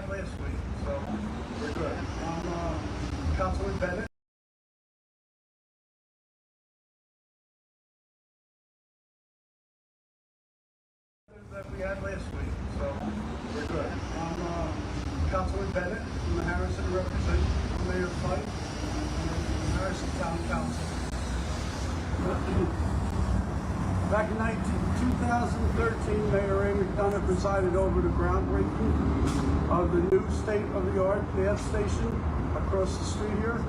had last week, so we're good. I'm Councilman Bennett. That we had last week, so we're good. I'm Councilman Bennett from the Harrison, representing Mayor Fife and Harrison Town Council. Back in 2013, Mayor Ray McDonough presided over the groundbreaking of the new state-of-the-art gas station across the street here.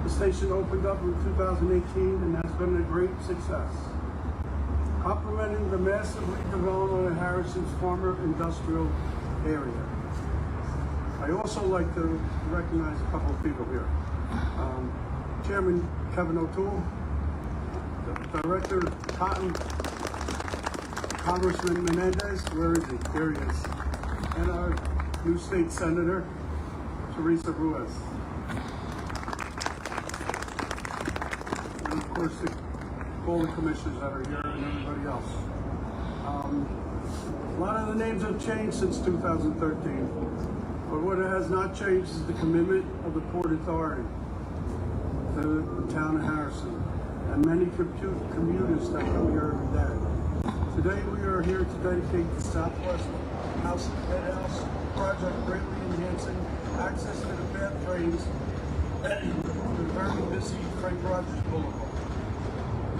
The station opened up in 2018 and has been a great success, complementing the massive redevelopment of Harrison's former industrial area. I also like to recognize a couple of people here. Chairman Kevin O'Toole, Director Cotton, Congressman Menendez, where is he? There he is. And our new state senator, Teresa Ruiz. And of course, all the commissioners that are here and everybody else. A lot of the names have changed since 2013, but what has not changed is the commitment of the Port Authority to the town of Harrison and many commuters that come here every day. Today we are here to dedicate the Southwest House and Head House project, greatly enhancing access to the path trains to the very busy Frank Rogers Boulevard.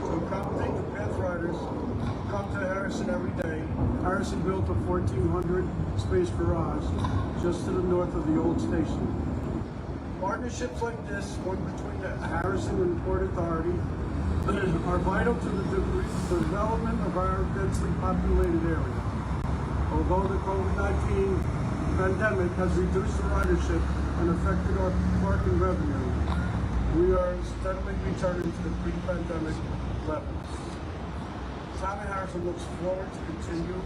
To accommodate the path riders who come to Harrison every day, Harrison built a 1,400 space garage just to the north of the old station. Partnerships like this, one between the Harrison and Port Authority, are vital to the development of our densely populated area. Although the COVID-19 pandemic has reduced the ridership and affected our parking revenue, we are steadily returning to the pre-pandemic levels. The town of Harrison looks forward to continue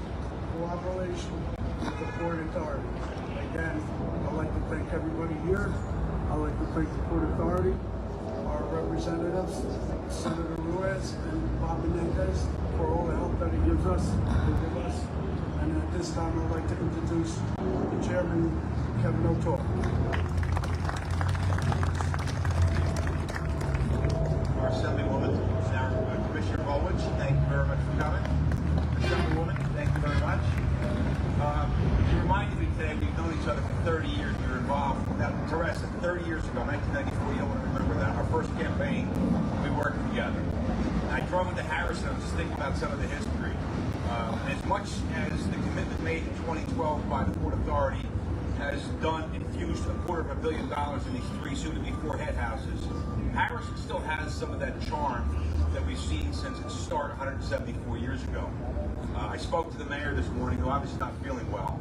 cooperation with the Port Authority. Again, I'd like to thank everybody here. I'd like to thank the Port Authority, our representatives, Senator Ruiz and Bob Menendez, for all the help that he gives us. And at this time, I'd like to introduce the chairman, Kevin O'Toole. Our Assemblywoman, Commissioner Bowledge, thank you very much for coming. Assemblywoman, thank you very much. You reminded me today we've known each other for 30 years. We were involved. Now, Teresa, 30 years ago, 1994, you don't want to remember that. Our first campaign, we worked together. I drove into Harrison. I was just thinking about some of the history. And as much as the commitment made in 2012 by the Port Authority has infused $250 million in these three, soon-to-be four head houses, Harrison still has some of that charm that we've seen since its start 174 years ago. I spoke to the mayor this morning, who obviously is not feeling well,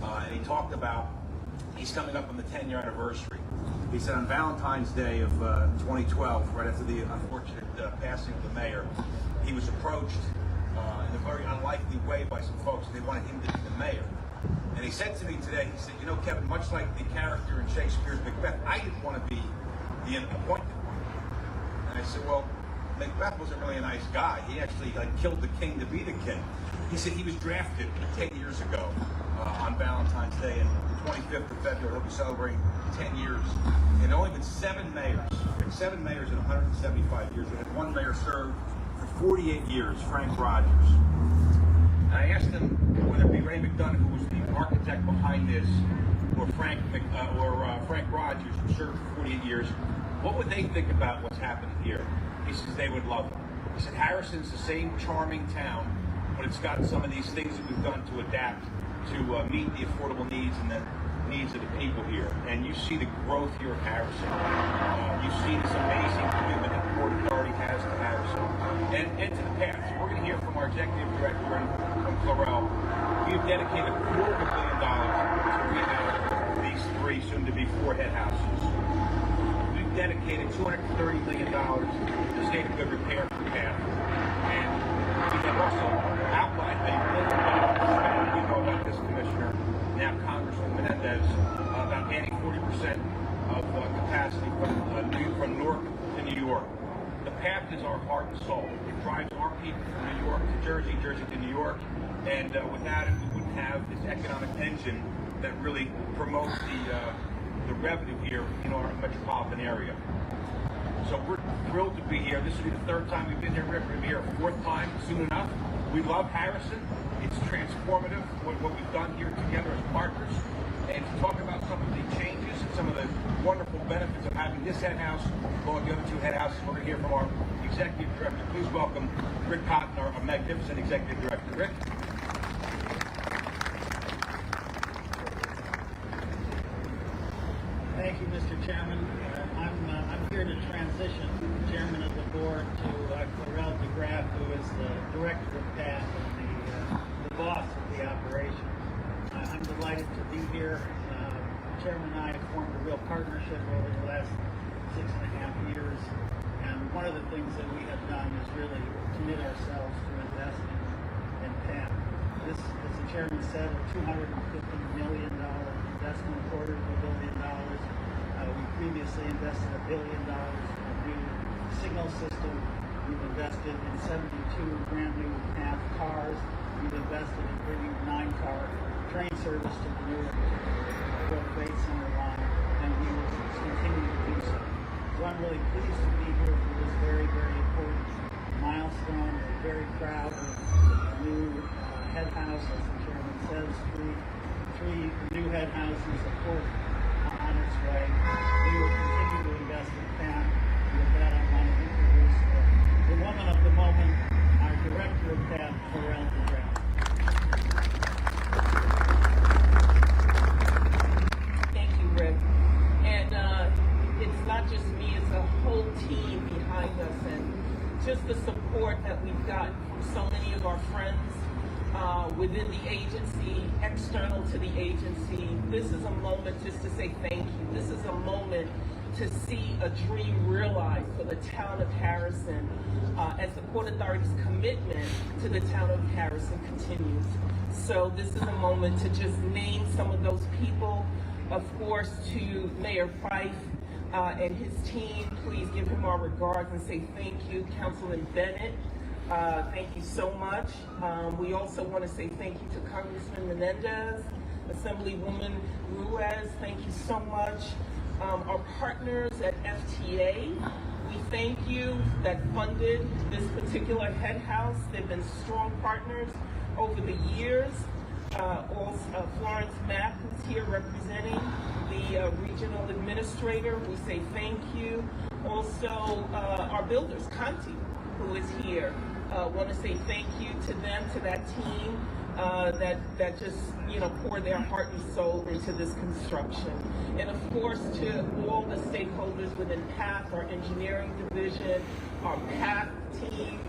and he talked about he's coming up on the 10-year anniversary. He said on Valentine's Day of 2012, right after the unfortunate passing of the mayor, he was approached in a very unlikely way by some folks, and they wanted him to be the mayor. And he said to me today, he said, you know, Kevin, much like the character in Shakespeare's Macbeth, I didn't want to be the appointed one. And I said, well, Macbeth wasn't really a nice guy. He actually killed the king to be the king. He said he was drafted 10 years ago on Valentine's Day, and the 25th of February, he'll be celebrating 10 years. And there only been 7 mayors. There been 7 mayors in 175 years. We had one mayor serve for 48 years, Frank Rogers. And I asked him whether it be Ray McDonough, who was the architect behind this, or Frank Rogers, who served for 48 years, what would they think about what's happening here? He says they would love it. He said Harrison's the same charming town, but it's got some of these things that we've done to adapt to meet the affordable needs and the needs of the people here. And you see the growth here of Harrison. You see this amazing commitment that the Port Authority has to Harrison and to the path. So we're going to hear from our executive director and from Clarell. We have dedicated $250 million to rehab these three, soon to be 4 head houses. We've dedicated $230 million to state of good repair for the path. And we have also outlined a $1 billion strategy. You know about this, Commissioner, now Congressman Menendez, about adding 40% of capacity from Newark to New York. The path is our heart and soul. It drives our people from New York to Jersey, Jersey to New York, and without it, we wouldn't have this economic engine that really promotes the revenue here in our metropolitan area. So we're thrilled to be here. This will be the third time we've been here. Rick, we're going to be here a fourth time soon enough. We love Harrison. It's transformative what we've done here together as partners. And to talk about some of the changes and some of the wonderful benefits of having this head house along the other two head houses, we're going to hear from our executive director. Please welcome Rick Cotton, our magnificent executive director. Rick. Thank you, Mr. Chairman. I'm here to transition chairman of the board to Clarel DeGraff, who is the director of PATH and the boss of the operation. I'm delighted to be here. Chairman and I have formed a real partnership over the last 6.5 years, and one of the things that we have done is really commit ourselves to investing in PATH. This, as the chairman said, a $250 million investment, $250 million. We previously invested $1 billion in a new signal system. We've invested in 72 brand new PATH cars. We've invested in bringing 9-car train service to the Newark World Trade Center line, and we will continue to do so. So I'm really pleased to be here for this very, very important milestone. We're very proud of the new head house, as the chairman says, three new head houses, a fourth on its way. We will continue to invest in PATH. With that, I want to introduce the woman of the moment, our director of PATH, Clarel DeGraff. Thank you, Rick. And it's not just me, it's a whole team behind us, and just the support that we've got from so many of our friends within the agency, external to the agency. This is a moment just to say thank you. This is a moment to see a dream realized for the town of Harrison as the Port Authority's commitment to the town of Harrison continues. So this is a moment to just name some of those people. Of course, to Mayor Fife and his team, please give him our regards and say thank you. Councilman Bennett, thank you so much. We also want to say thank you to Congressman Menendez, Assemblywoman Ruiz, thank you so much. Our partners at FTA, we thank you that funded this particular head house. They've been strong partners over the years. Also, Florence Mack, who's here representing the regional administrator, we say thank you. Also, our builders, Conti, who is here. Want to say thank you to them, to that team that just poured their heart and soul into this construction, and of course to all the stakeholders within PATH, our engineering division, our PATH team.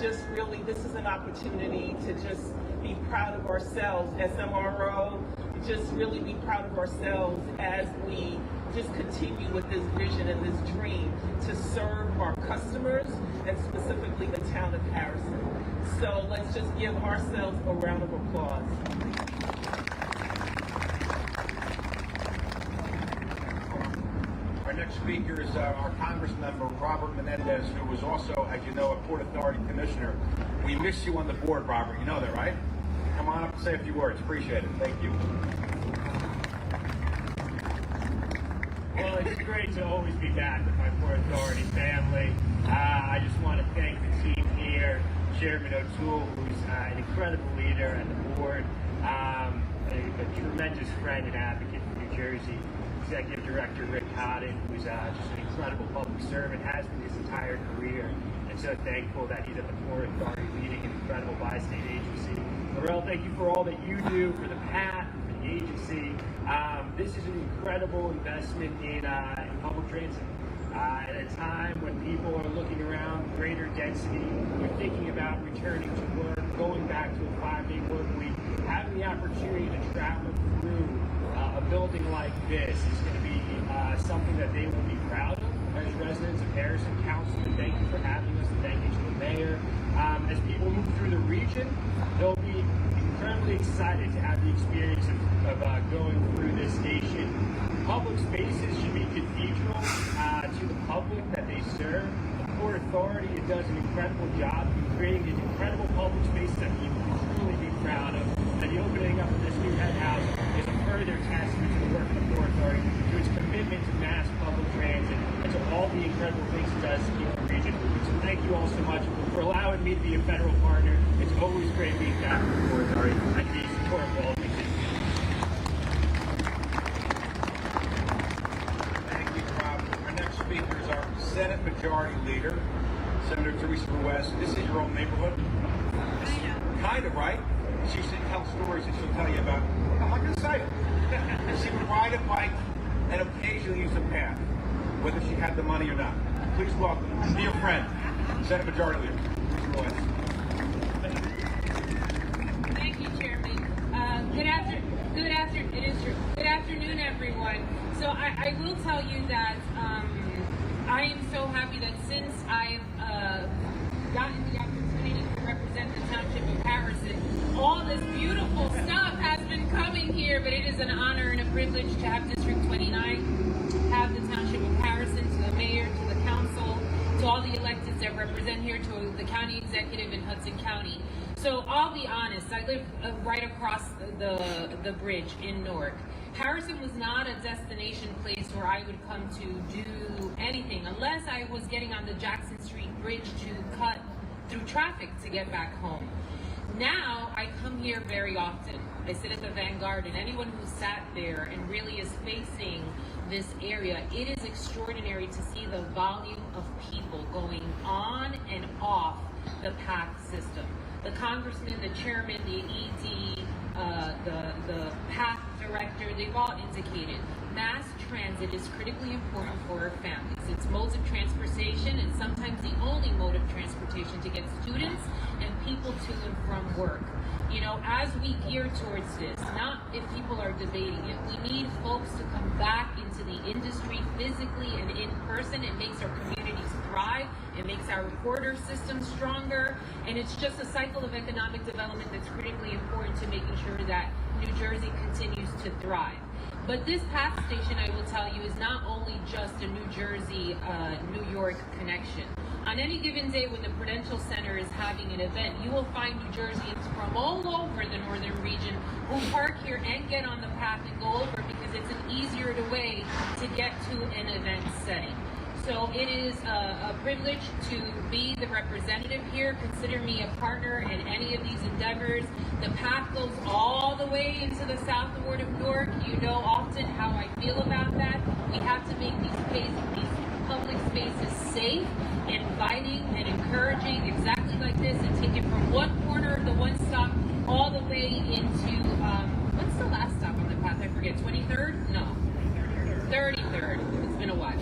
Just really, this is an opportunity to just be proud of ourselves, SMRO. Just really be proud of ourselves as we just continue with this vision and this dream to serve our customers and specifically the town of Harrison. So let's just give ourselves a round of applause. Our next speaker is our Congressmember Robert Menendez, who was also, as you know, a Port Authority Commissioner. We miss you on the board, Robert. You know that, right? Come on up and say a few words. Appreciate it. Thank you. Well, it's great to always be back with my Port Authority family. I just want to thank the team here, Chairman O'Toole, who's an incredible leader, and the board, a tremendous friend and advocate for New Jersey, Executive Director Rick Cotton, who's just an incredible public servant, has been his entire career, and so thankful that he's at the Port Authority leading an incredible bi-state agency. Clarel, thank you for all that you do for the PATH, for the agency. This is an incredible investment in public transit. At a time when people are looking around greater density, they're thinking about returning to work, going back to a 5-day work week, having the opportunity to travel through a building like this is going to be something that they will be proud of as residents of Harrison. Councilman, thank you for having us, and thank you to the mayor. As people move through the region, they'll be incredibly excited to have the experience of going through this station public spaces should be cathedral to the public that they serve. The Port Authority does an incredible job in creating these incredible public spaces that people can truly be proud of. And the opening up of this new head house is a further testament to the work of the Port Authority, to its commitment to mass public transit, and to all the incredible things it does to keep the region moving. So thank you all so much for allowing me to be a federal partner. It's always great being back with the Port Authority and the support of all these things. Thank you, Rob. Our next speaker is our Senate Majority Leader, Senator Teresa Ruiz. This is your own neighborhood? Kind of, right? She should tell stories that she'll tell you about. I'm not going to say it. She would ride a bike and occasionally use a path, whether she had the money or not. Please welcome, dear friend, Senate Majority Leader, Teresa Ruiz. Thank you, Chairman. Good afternoon, everyone. So I will tell you that I am so happy that since I've gotten the opportunity to represent the Township of Harrison, all this beautiful stuff has been coming here, but it is an honor and a privilege to have District 29, have the Township of Harrison, to the mayor, to the council, to all the electeds that represent here, to the county executive in Hudson County. So I'll be honest, I live right across the bridge in Newark. Harrison was not a destination place where I would come to do anything unless I was getting on the Jackson Street Bridge to cut through traffic to get back home. Now I come here very often. I sit at the Vanguard, and anyone who sat there and really is facing this area, it is extraordinary to see the volume of people going on and off the PATH system. The congressman, the chairman, the ED, the PATH director, they've all indicated mass transit is critically important for our families. It's modes of transportation and sometimes the only mode of transportation to get students and people to and from work. You know, as we gear towards this, not if people are debating it, we need folks to come back into the industry physically and in person. It makes our communities thrive. It makes our recorder system stronger. And it's just a cycle of economic development that's critically important to making sure that New Jersey continues to thrive. But this PATH station, I will tell you, is not only just a New Jersey, New York connection. On any given day when the Prudential Center is having an event, you will find New Jerseyans from all over the northern region who park here and get on the PATH and go over because it's an easier way to get to an event setting. So it is a privilege to be the representative here. Consider me a partner in any of these endeavors. The PATH goes all the way into the South Ward of Newark. You know often how I feel about that. We have to make these public spaces safe, inviting, and encouraging, exactly like this, and take it from one corner of the one stop all the way into, what's the last stop on the PATH? I forget, 23rd? No. 33rd. It's been a while.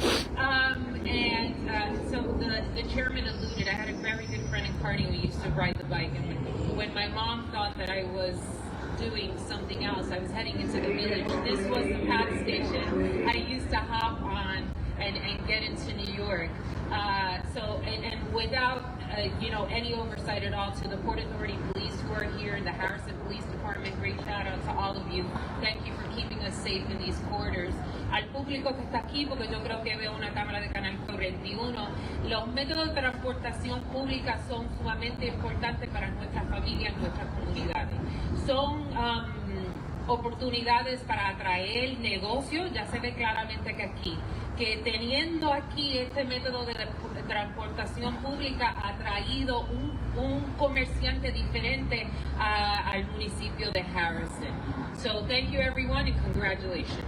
So the chairman alluded, I had a very good friend in Kearney who used to ride the bike, and when my mom thought that I was doing something else, I was heading into the village. This was the PATH station. I used to hop on and get into New York. And without any oversight at all to the Port Authority police who are here, the Harrison Police Department, great shout out to all of you. Thank you for keeping us safe in these corridors. Al público que está aquí, porque yo creo que veo una cámara de Canal 41, los métodos de transportación pública son sumamente importantes para nuestras familias, nuestras comunidades. Son oportunidades para atraer negocio. Ya se ve claramente que teniendo aquí este método de transportación pública ha traído un comerciante diferente al municipio de Harrison. So thank you everyone and congratulations.